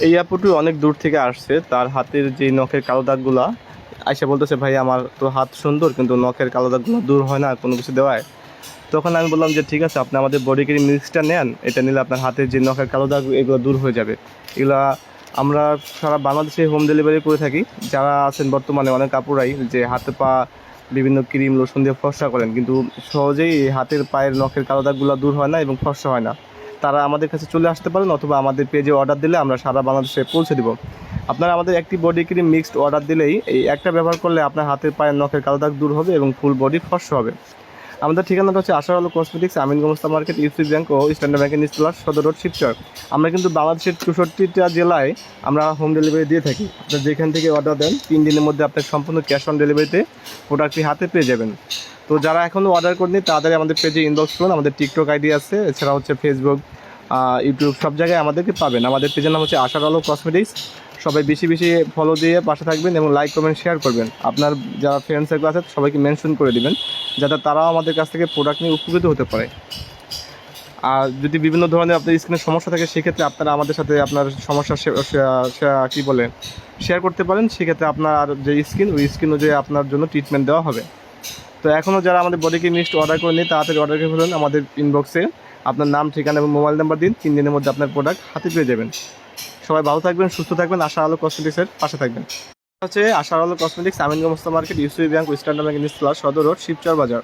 এই আপুটি অনেক দূর থেকে আসছে, তার হাতের যে নখের কালো দাগগুলা আইসা বলতেছে ভাই আমার তো হাত সুন্দর কিন্তু নখের কালো দাগগুলো দূর হয় না কোনো কিছু দেওয়ায়। তখন আমি বললাম যে ঠিক আছে, আপনি আমাদের বডি ক্রিম মিক্সটা নেন, এটা নিলে আপনার হাতের যে নখের কালো দাগ এগুলো দূর হয়ে যাবে। এগুলা আমরা সারা বাংলাদেশে হোম ডেলিভারি করে থাকি। যারা আছেন বর্তমানে অনেক কাপুরাই যে হাতে পা বিভিন্ন ক্রিম লোশন দিয়ে ফর্সা করেন, কিন্তু সহজেই এই হাতের পায়ের নখের কালো দাগগুলো দূর হয় না এবং ফর্সা হয় না, তারা আমাদের কাছে চলে আসতে পারেন, অথবা আমাদের পেজে অর্ডার দিলে আমরা সারা বাংলাদেশে পৌঁছে দেবো। আপনারা আমাদের একটি বডি ক্রিম মিক্সড অর্ডার দিলেই এই একটা ব্যবহার করলে আপনার হাতের পায়ের নখের কালো দাগ দূর হবে এবং ফুল বডি ফর্সা হবে। আমাদের ঠিকানাটা হচ্ছে আশার আলো কসমেটিক্স, আমিনগঞ্জ মার্কেট, ইউসি ব্যাংক ও স্ট্যান্ডার্ড ব্যাংকের নিচতলা, সদর রোড, শিবচর। আমরা কিন্তু বাংলাদেশের 64টা জেলায় আমরা হোম ডেলিভারি দিয়ে থাকি। আপনার যেখান থেকে অর্ডার দেন 3 দিনের মধ্যে আপনার সম্পূর্ণ ক্যাশ অন ডেলিভারিতে প্রোডাক্টটি হাতে পেয়ে যাবেন। তো যারা এখনও অর্ডার করেনি তাদের আমাদের পেজে ইনবক্স করুন, আমাদের টিকটক আইডি আছে, এছাড়া হচ্ছে ফেসবুক, ইউটিউব, সব জায়গায় আমাদেরকে পাবেন। আমাদের পেজের নাম হচ্ছে আশার আলো কসমেটিক্স। সবাই বেশি বেশি ফলো দিয়ে পাশে থাকবেন এবং লাইক কমেন্ট শেয়ার করবেন। আপনার যারা ফ্রেন্ড সার্কেল আছে সবাইকে মেনশন করে দিবেন, যাতে তারাও আমাদের কাছ থেকে প্রোডাক্ট নিয়ে উপকৃত হতে পারে। আর যদি বিভিন্ন ধরনের আপনার স্কিনের সমস্যা থাকে সেক্ষেত্রে আপনারা আমাদের সাথে আপনার সমস্যা কী বলে শেয়ার করতে পারেন। সেক্ষেত্রে আপনার যে স্কিন, ওই স্কিন অনুযায়ী আপনার জন্য ট্রিটমেন্ট দেওয়া হবে। তো এখনও যারা আমাদের বডি ক্রিম মিক্সড অর্ডার করেনি তাড়াতাড়ি অর্ডার করে ফেলুন। আমাদের ইনবক্সে আপনার নাম, ঠিকানা এবং মোবাইল নাম্বার দিন, 3 দিনের মধ্যে আপনার প্রোডাক্ট হাতে পেয়ে যাবেন। সবাই ভালো থাকবেন, সুস্থ থাকবেন, আশা আলো কসমেটিক্সের পাশে থাকবেন। হচ্ছে আশার আলো কসমেটিক্স, আমিনগঞ্জ মার্কেট, ইউসি ব্যাংক, স্ট্যান্ডার্ড ব্যাংকের নিচতলা, সদর রোড, শিবচর বাজার।